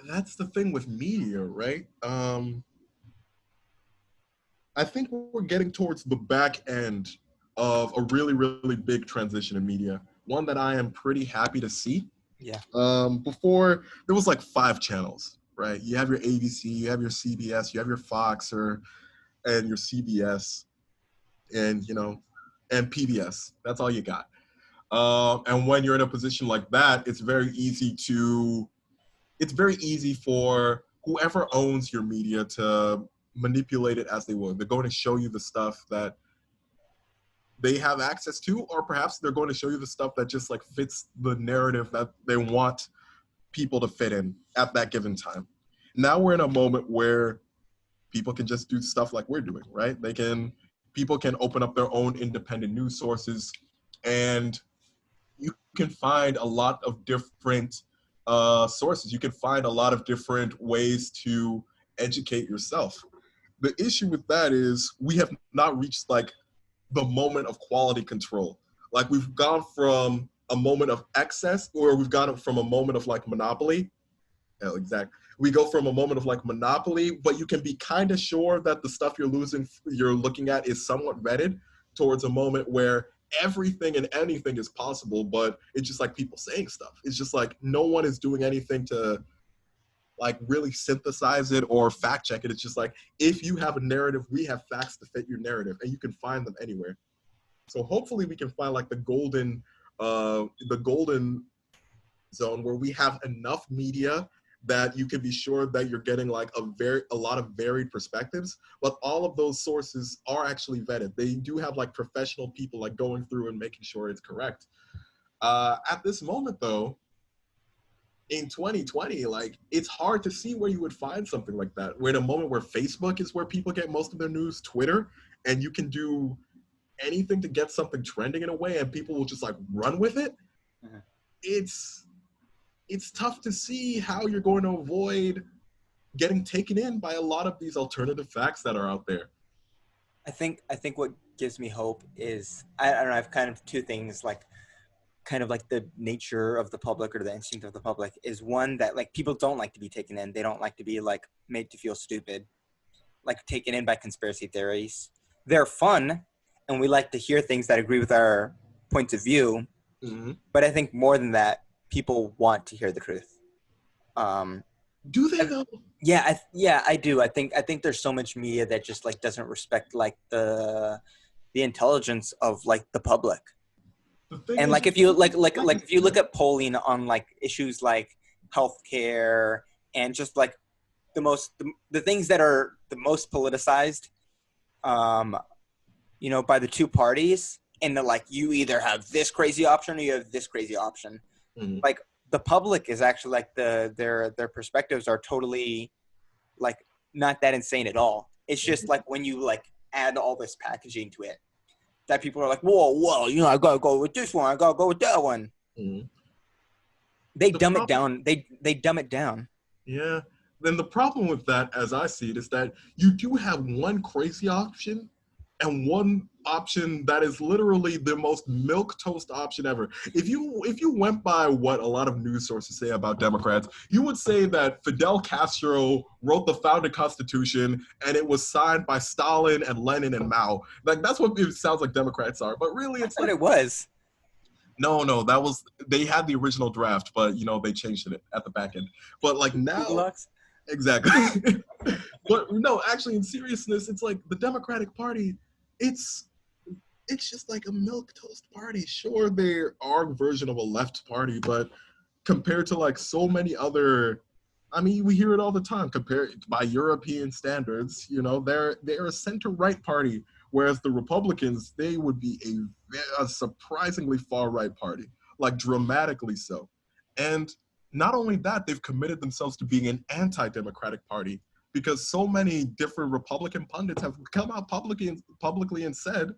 That's the thing with media, right? I think we're getting towards the back end of a really, really big transition in media. One that I am pretty happy to see. Yeah. Before there was like 5 channels, right? You have your ABC, you have your CBS, you have your Fox and your CBS, and and PBS. That's all you got. And when you're in a position like that, it's very easy for whoever owns your media to manipulate it as they will. They're going to show you the stuff that they have access to, or perhaps they're going to show you the stuff that just like fits the narrative that they want people to fit in at that given time. Now we're in a moment where people can just do stuff like we're doing, right? People can open up their own independent news sources, and you can find a lot of different sources. You can find a lot of different ways to educate yourself. The issue with that is we have not reached like the moment of quality control. Like we've gone from a moment of excess, or we've gone from a moment of like monopoly. Hell, exactly. We go from a moment of like monopoly, but you can be kind of sure that the stuff you're looking at is somewhat vetted, towards a moment where everything and anything is possible, but it's just like people saying stuff. It's just like no one is doing anything to like really synthesize it or fact check it. It's just like, if you have a narrative, we have facts to fit your narrative, and you can find them anywhere. So hopefully we can find like the golden zone where we have enough media that you can be sure that you're getting like a lot of varied perspectives, but all of those sources are actually vetted. They do have like professional people like going through and making sure it's correct. At this moment, though, in 2020, like it's hard to see where you would find something like that. We're in a moment where Facebook is where people get most of their news, Twitter, and you can do anything to get something trending in a way, and people will just like run with it. Mhm. It's tough to see how you're going to avoid getting taken in by a lot of these alternative facts that are out there. I think what gives me hope is I don't know. I've kind of two things like kind of like the nature of the public or the instinct of the public is one that like people don't like to be taken in. They don't like to be like made to feel stupid, like taken in by conspiracy theories. They're fun, and we like to hear things that agree with our points of view. Mm-hmm. But I think more than that, people want to hear the truth. Do they though? Yeah, I do. I think there's so much media that just like doesn't respect like the intelligence of like the public. And like if you like if you look at polling on like issues like healthcare and just like the things that are the most politicized, you know, by the two parties, and they're like you either have this crazy option or you have this crazy option. Mm-hmm. Like the public is actually like their perspectives are totally like not that insane at all. It's just like when you like add all this packaging to it, that people are like, whoa, you know, I gotta go with this one, I gotta go with that one. Mm-hmm. They dumb it down. They dumb it down. Yeah. Then the problem with that, as I see it, is that you do have one crazy option and one option that is literally the most milquetoast option ever. If you went by what a lot of news sources say about Democrats, you would say that Fidel Castro wrote the founding constitution and it was signed by Stalin and Lenin and Mao. Like that's what it sounds like Democrats are. But really, it's like it was. No, that was they had the original draft, but you know they changed it at the back end. But like now, exactly. But no, actually, in seriousness, it's like the Democratic Party. It's just like a milquetoast party. Sure, they're our version of a left party, but compared to like so many other, I mean, we hear it all the time. Compared by European standards, you know, they're a center right party, whereas the Republicans they would be a surprisingly far right party, like dramatically so. And not only that, they've committed themselves to being an anti-democratic party because so many different Republican pundits have come out publicly and said,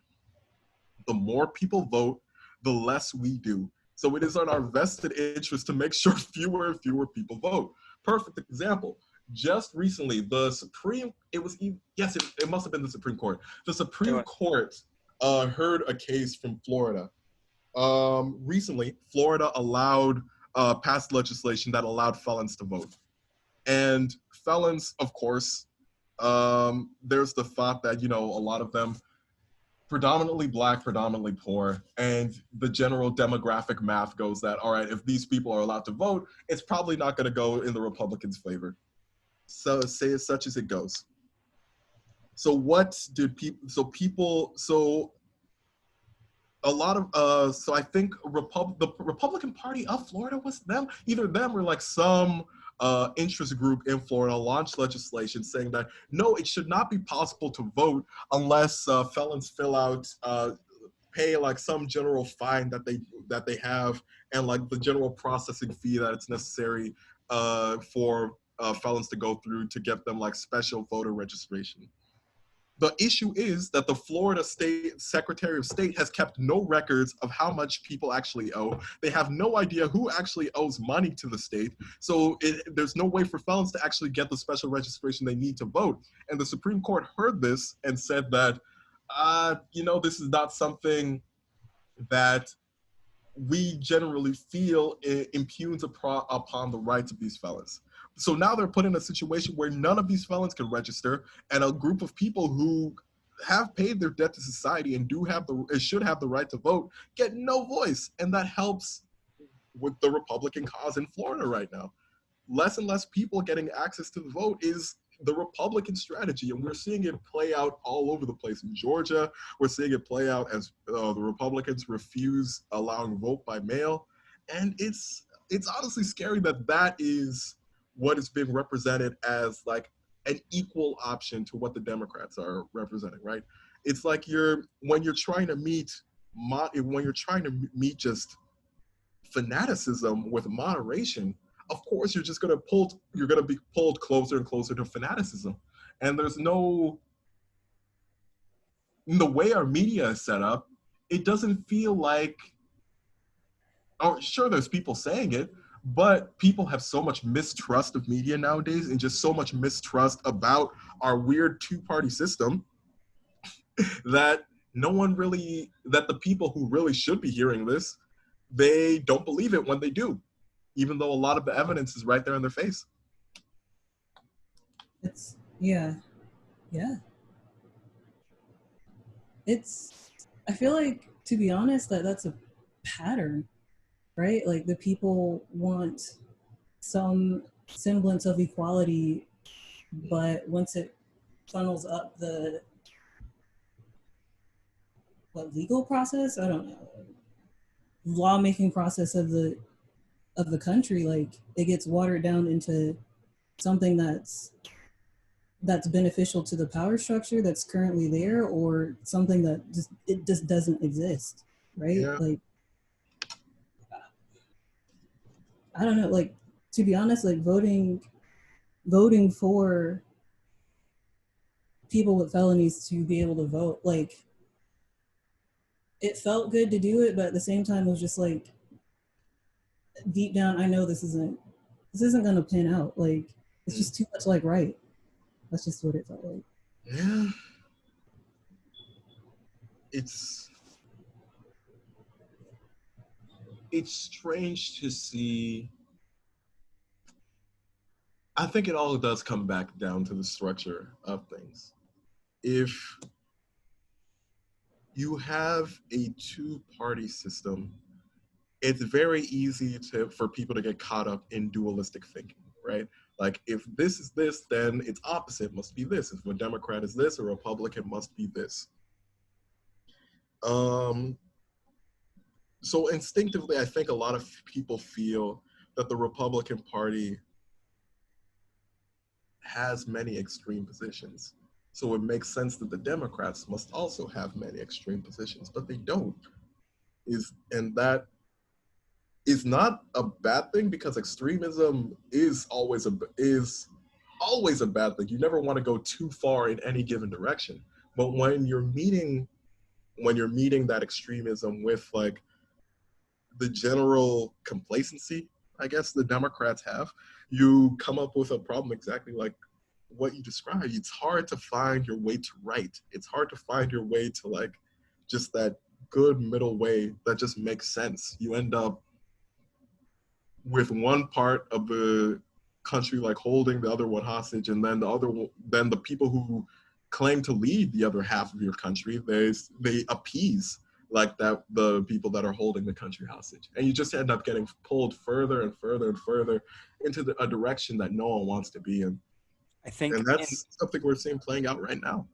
the more people vote, the less we do. So it is in our vested interest to make sure fewer and fewer people vote. Perfect example. Just recently, it must have been the Supreme Court. The Supreme Court heard a case from Florida. Recently, Florida passed legislation that allowed felons to vote. And felons, of course, there's the thought that, you know, a lot of them predominantly black, predominantly poor, and the general demographic math goes that, all right, if these people are allowed to vote, it's probably not going to go in the Republicans' favor. So say as such as it goes. So a lot of, so I think the Republican Party of Florida was either them or like some interest group in Florida launched legislation saying that no, it should not be possible to vote unless felons pay like some general fine that they have and like the general processing fee that it's necessary for felons to go through to get them like special voter registration. The issue is that the Florida State Secretary of State has kept no records of how much people actually owe. They have no idea who actually owes money to the state. So there's no way for felons to actually get the special registration they need to vote. And the Supreme Court heard this and said that, this is not something that we generally feel impugns upon the rights of these felons. So now they're put in a situation where none of these felons can register, and a group of people who have paid their debt to society and should have the right to vote get no voice, and that helps with the Republican cause in Florida right now. Less and less people getting access to the vote is the Republican strategy, and we're seeing it play out all over the place. In Georgia, we're seeing it play out as the Republicans refuse allowing vote by mail, and it's honestly scary that is what is being represented as like an equal option to what the Democrats are representing, right? It's like when you're trying to meet just fanaticism with moderation, of course you're going to be pulled closer and closer to fanaticism. And there's no, in the way our media is set up, it doesn't feel like, oh, sure, there's people saying it, but people have so much mistrust of media nowadays and just so much mistrust about our weird two-party system that that the people who really should be hearing this, they don't believe it when they do, even though a lot of the evidence is right there in their face. It's, yeah. I feel like, to be honest, that's a pattern, right? Like, the people want some semblance of equality, but once it funnels up the legal process, I don't know, lawmaking process of the country, like, it gets watered down into something that's beneficial to the power structure that's currently there, or something that just doesn't exist, right? Yeah. Like, I don't know, like, to be honest, like, voting for people with felonies to be able to vote, like, it felt good to do it, but at the same time it was just like, deep down, I know this isn't gonna pan out. Like, it's just too much like right. That's just what it felt like. Yeah. It's strange to see. I think it all does come back down to the structure of things. If you have a two-party system, it's very easy for people to get caught up in dualistic thinking, right? Like, if this is this, then its opposite must be this. If a Democrat is this, a Republican must be this. So instinctively, I think a lot of people feel that the Republican Party has many extreme positions. So it makes sense that the Democrats must also have many extreme positions, but they don't. And that is not a bad thing, because extremism is always a bad thing. You never want to go too far in any given direction. But when you're meeting that extremism with, like, the general complacency, I guess, the Democrats have, you come up with a problem exactly like what you described. It's hard to find your way to right. It's hard to find your way to, like, just that good middle way that just makes sense. You end up with one part of the country, like, holding the other one hostage, and then then the people who claim to lead the other half of your country, they appease, like, that the people that are holding the country hostage, and you just end up getting pulled further and further and further into a direction that no one wants to be in. I think, and that's something we're seeing playing out right now.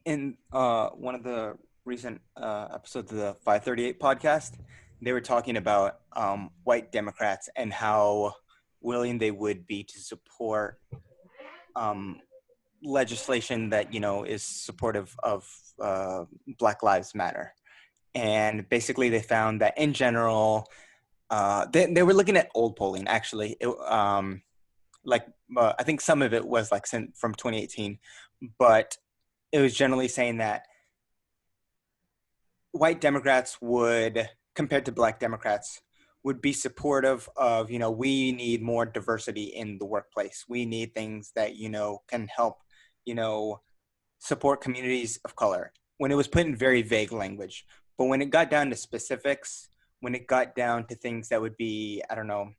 In one of the recent episodes of the 538 podcast, they were talking about white Democrats and how willing they would be to support legislation that, you know, is supportive of Black Lives Matter. And basically they found that in general, they were looking at old polling, actually. I think some of it was like from 2018, but it was generally saying that white Democrats would, compared to Black Democrats, would be supportive of, you know, we need more diversity in the workplace. We need things that, you know, can help, you know, support communities of color, when it was put in very vague language. But when it got down to specifics, when it got down to things that would be, I don't know,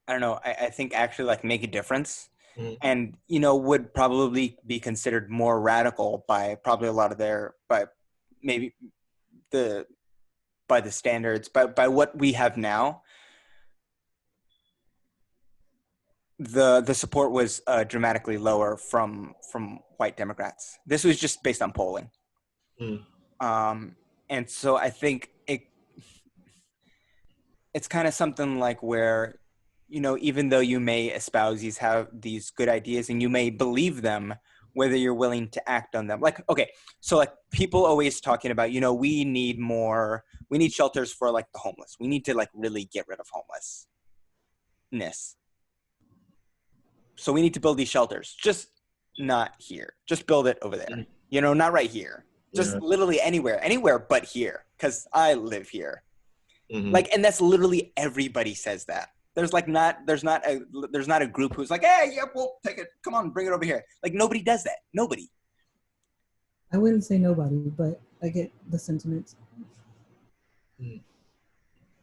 I think actually, like, make a difference, and, you know, would probably be considered more radical by probably a lot of by the standards, by what we have now, the support was dramatically lower from white Democrats. This was just based on polling. And so I think it's kind of something like where, you know, even though you may espouse these good ideas and you may believe them, whether you're willing to act on them. Like, okay, so like people always talking about, you know, we need shelters for like the homeless. We need to like really get rid of homelessness. So we need to build these shelters, just not here. Just build it over there. You know, not right here. Just literally anywhere but here, because I live here. Like, and that's literally everybody says that. There's not a group who's like, hey, yeah, we'll take it. Come on, bring it over here. Like, nobody does that. Nobody. I wouldn't say nobody, but I get the sentiment. I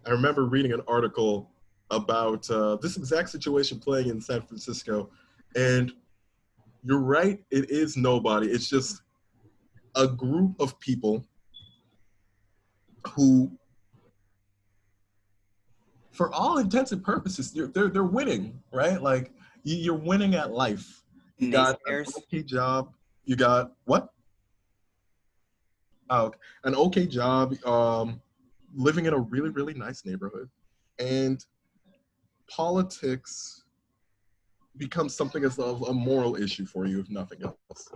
remember reading an article about this exact situation playing in San Francisco, and you're right, it is nobody. It's just a group of people who, for all intents and purposes, they're winning, right? Like you're winning at life. You got an okay job. You got what? Oh, okay. An okay job. Living in a really, really nice neighborhood, and politics becomes something as a moral issue for you, if nothing else.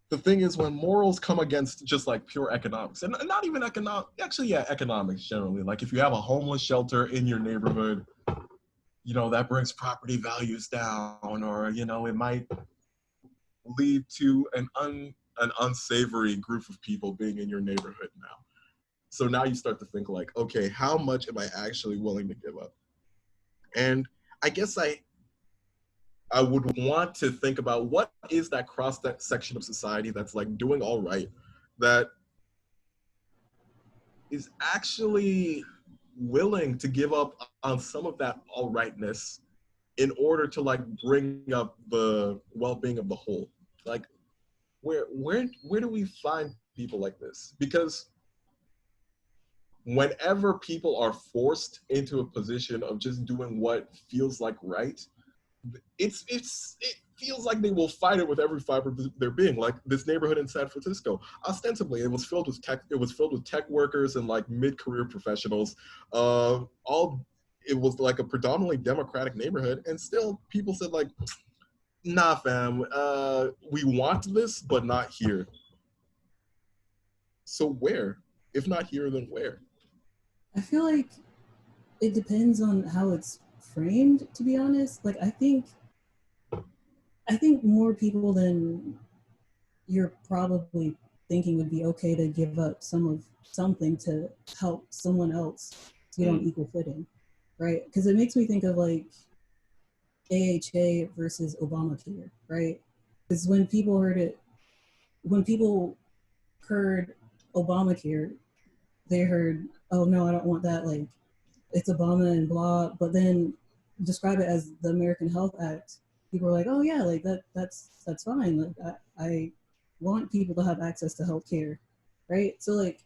The thing is, when morals come against just like pure economics, and not even economics generally, like if you have a homeless shelter in your neighborhood, you know, that brings property values down, or, you know, it might lead to an unsavory group of people being in your neighborhood now. So now you start to think like, okay, how much am I actually willing to give up? And I guess I would want to think about what is that section of society that's like doing all right, that is actually willing to give up on some of that all rightness in order to like bring up the well-being of the whole. Like where do we find people like this? Because whenever people are forced into a position of just doing what feels like right, it feels like they will fight it with every fiber of their being. Like this neighborhood in San Francisco, ostensibly it was filled with tech workers and like mid-career professionals. It was like a predominantly Democratic neighborhood, and still people said like, nah fam, we want this but not here. So where? If not here, then where? I feel like it depends on how it's framed, to be honest. Like I think more people than you're probably thinking would be okay to give up something to help someone else to get on equal footing, right? Because it makes me think of like AHA versus Obamacare, right? Because when people heard Obamacare, they heard, oh no, I don't want that, like it's Obama and blah, but then describe it as the American Health Act. People are like, oh yeah, like that's fine. Like I want people to have access to health care, right? So like,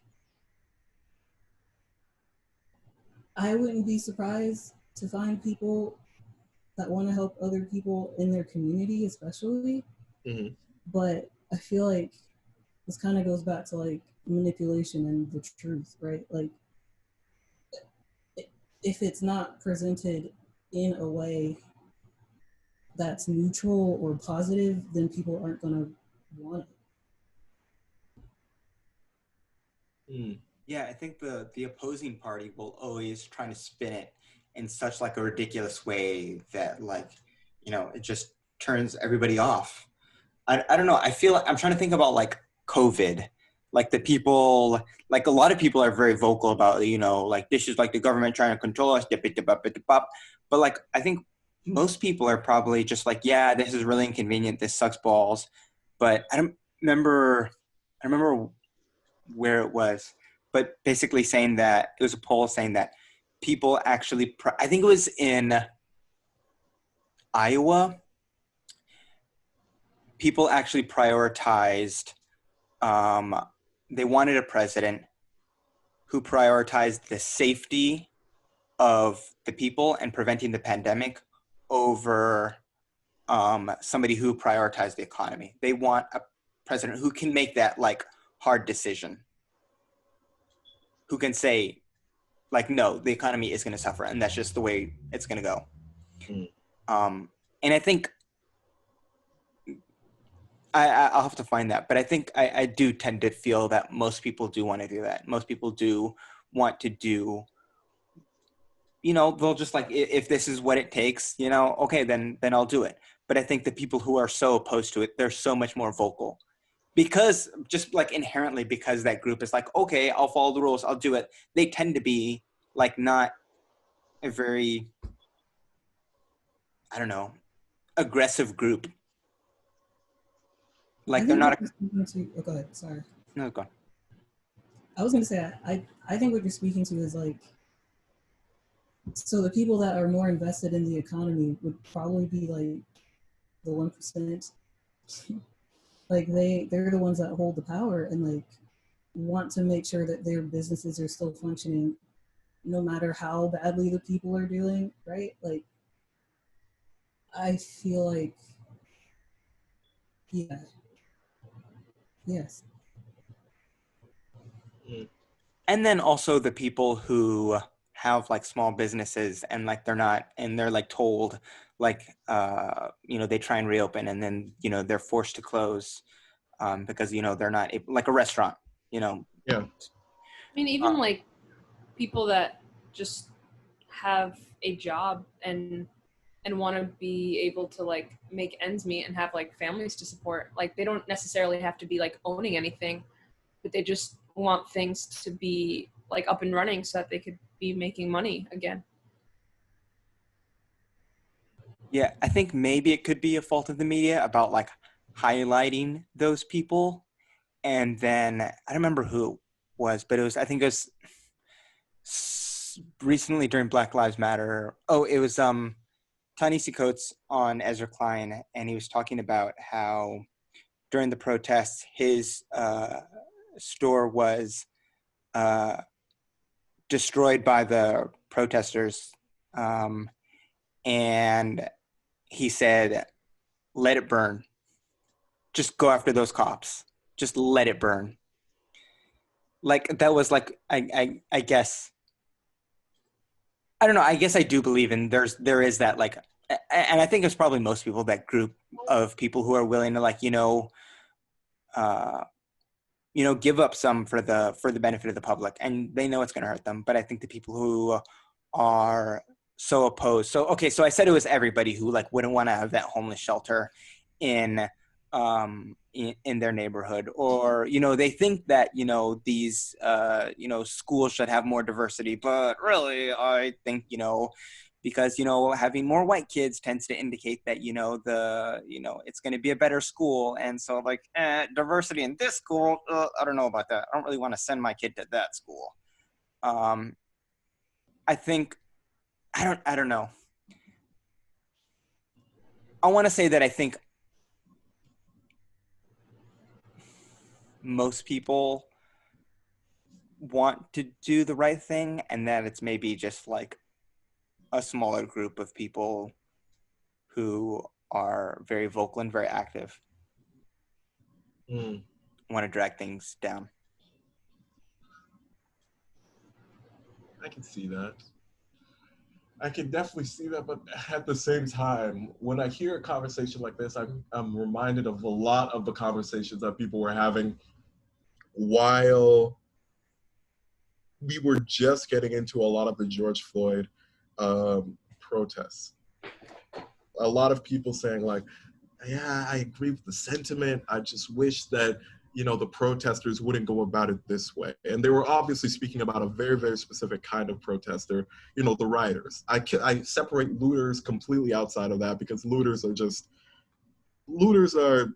I wouldn't be surprised to find people that want to help other people in their community, especially. Mm-hmm. But I feel like this kind of goes back to like manipulation and the truth, right? Like, if it's not presented in a way that's neutral or positive, then people aren't going to want it. Yeah, I think the opposing party will always try to spin it in such like a ridiculous way that like, you know, it just turns everybody off. I don't know. I feel like I'm trying to think about like COVID. Like the people, like a lot of people are very vocal about, you know, like this is like the government trying to control us. But like, I think most people are probably just like, yeah, this is really inconvenient. This sucks balls. But I remember where it was, but basically saying that it was a poll saying that people actually, I think it was in Iowa, people actually prioritized, they wanted a president who prioritized the safety of the people and preventing the pandemic over somebody who prioritized the economy. They want a president who can make that like hard decision, who can say like, no, the economy is going to suffer and that's just the way it's going to go. And I think I'll have to find that. But I think I do tend to feel that most people do want to do that. Most people do want to do, they'll just like, if this is what it takes, okay, then I'll do it. But I think the people who are so opposed to it, they're so much more vocal because just like inherently, because that group is like, okay, I'll follow the rules, I'll do it. They tend to be like not a very, I don't know, aggressive group. I Like they're think not. what you're speaking to, oh, go ahead, sorry. No, go on. I was gonna say, I think what you're speaking to is like, so the people that are more invested in the economy would probably be like the 1%. Like they're the ones that hold the power and like want to make sure that their businesses are still functioning no matter how badly the people are doing, right? Like I feel like, yeah, yes. And then also the people who have like small businesses and like they're like told like they try and reopen and then they're forced to close because they're not able, like a restaurant. Yeah. I mean, even like people that just have a job and want to be able to like make ends meet and have like families to support. Like they don't necessarily have to be like owning anything, but they just want things to be like up and running so that they could be making money again. Yeah, I think maybe it could be a fault of the media about like highlighting those people. And then I don't remember who it was, but I think it was recently during Black Lives Matter. Oh, it was Ta-Nehisi Coates on Ezra Klein, and he was talking about how during the protests, his store was destroyed by the protesters. And he said, let it burn. Just go after those cops. Just let it burn. Like that was like, I guess, I don't know. I guess I do believe there is that like, and I think it's probably most people, that group of people who are willing to like, give up some for the benefit of the public, and they know it's going to hurt them. But I think the people who are so opposed. So, okay. So I said it was everybody who like wouldn't want to have that homeless shelter in their neighborhood, or they think that these schools should have more diversity, but really I think because having more white kids tends to indicate that it's going to be a better school, and so like diversity in this school, I don't know about that. I don't really want to send my kid to that school. I think I don't know. I want to say that I think most people want to do the right thing, and that it's maybe just like a smaller group of people who are very vocal and very active want to drag things down. I can see that. I can definitely see that, but at the same time, when I hear a conversation like this, I'm reminded of a lot of the conversations that people were having while we were just getting into a lot of the George Floyd protests. A lot of people saying like, yeah, I agree with the sentiment. I just wish that, the protesters wouldn't go about it this way. And they were obviously speaking about a very, very specific kind of protester, the rioters. I separate looters completely outside of that, because looters are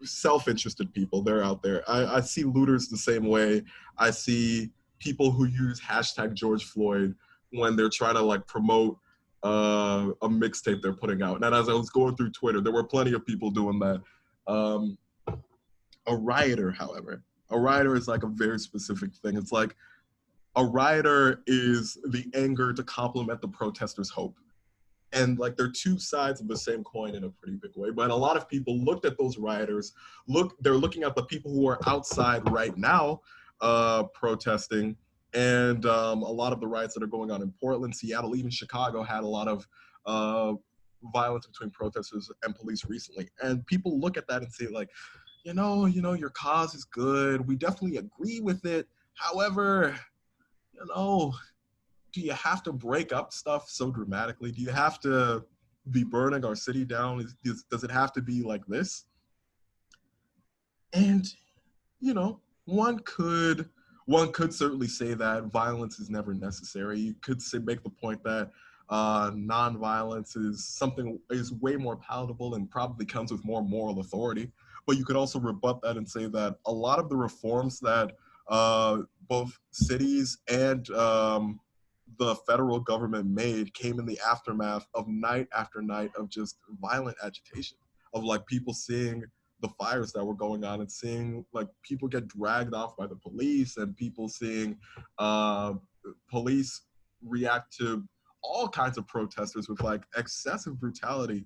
self-interested people. They're out there. I see looters the same way. I see people who use hashtag George Floyd when they're trying to like promote a mixtape they're putting out. And as I was going through Twitter, there were plenty of people doing that. A rioter, however, is like a very specific thing. It's like a rioter is the anger to complement the protester's hope. And like they're two sides of the same coin in a pretty big way. But a lot of people looked at those rioters, they're looking at the people who are outside right now protesting. And a lot of the riots that are going on in Portland, Seattle, even Chicago had a lot of violence between protesters and police recently. And people look at that and say like, your cause is good. We definitely agree with it. However, do you have to break up stuff so dramatically? Do you have to be burning our city down? Does it have to be like this? And, one could certainly say that violence is never necessary. You could make the point that nonviolence is way more palatable and probably comes with more moral authority. But you could also rebut that and say that a lot of the reforms that both cities and the federal government made came in the aftermath of night after night of just violent agitation, of like people seeing the fires that were going on and seeing like people get dragged off by the police and people seeing police react to all kinds of protesters with like excessive brutality,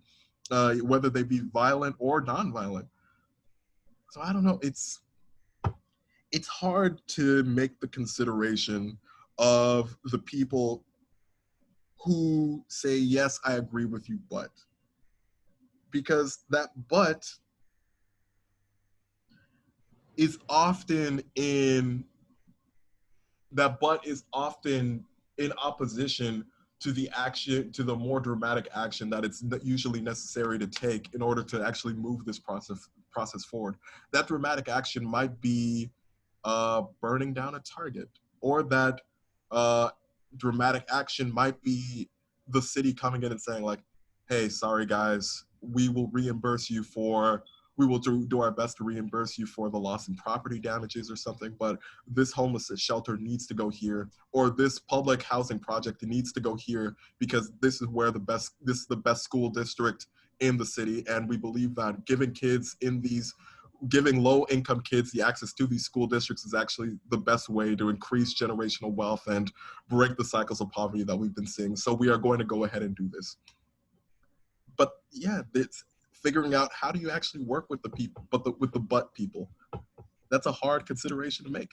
whether they be violent or nonviolent. So I don't know. It's hard to make the consideration of the people who say, yes, I agree with you, but. Because that but is often in opposition to the more dramatic action that it's usually necessary to take in order to actually move this process forward. That dramatic action might be burning down a Target, or that dramatic action might be the city coming in and saying like, hey, sorry guys, we will do our best to reimburse you for the loss in property damages or something, but this homeless shelter needs to go here, or this public housing project needs to go here because this is the best school district in the city, and we believe that giving low-income kids the access to these school districts is actually the best way to increase generational wealth and break the cycles of poverty that we've been seeing. So we are going to go ahead and do this. But yeah, it's figuring out how do you actually work with the people, with the people. That's a hard consideration to make.